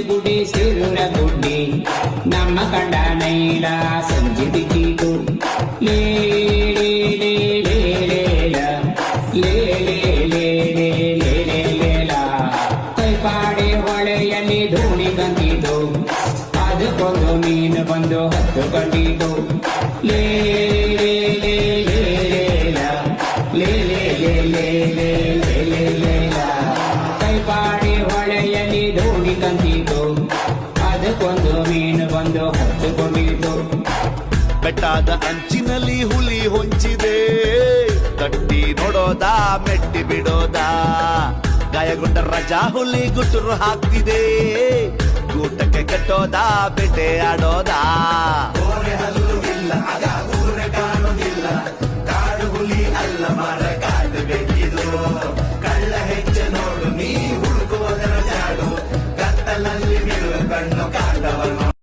ಗುಡಿ ಸಿರುರ ಗುಡ್ಡಿ ನಮ್ಮ ಕಂಡ ನೈಲ ಸಂಜಿದಿಕ್ಕಿತು ಲೇ ಲೇ ಲೇ ಲೇ ಲೇ ಲೇ ಲೇ ಲೇ ಲೇ ಲೇ ಲೇಲ ಕೈಪಾಡಿ ಹೊಳೆಯಲ್ಲಿ ಧೂಳಿ ಕಂತಿತು ಅದಕ್ಕೊಂದು ಮೀನು ಬಂದು ಹತ್ತು ಕಂಡಿತು ಲೇ ಲೇ ಲೇ ಲೇ ಲೇ ಲೇ ಲೇ ಲೇ ಲೇ ಲೇ ಲೇ ಲೇಲ ಕೈಪಾಡಿ ಹೊಳೆಯಲ್ಲಿ ಧೂಳಿ ಕಂತಿತು ಅದಕ್ಕೊಂದು ಮೀನು ಬಂದು ಹತ್ತುಕೊಂಡಿತು ಬೆಟ್ಟದ ಅಂಚಿನಲ್ಲಿ ಹುಲಿ ಹೊಂಚಿದೆ ಕಟ್ಟಿ ನೋಡೋದಾ ಮೆಟ್ಟಿ ಬಿಡೋದಾ ಗಾಯಗೊಂಡ ರಜಾ ಹುಲಿ ಗುಟುರು ಹಾಕ್ತಿದೆ ಗೂಟಕ್ಕೆ ಕಟ್ಟೋದಾ ಬೆಟ್ಟೆ ಆಡೋದಾ ಕಾಡು ಹುಲಿ ಅಲ್ಲ ಮರ ಕಾಡು ಬೇಕಿದು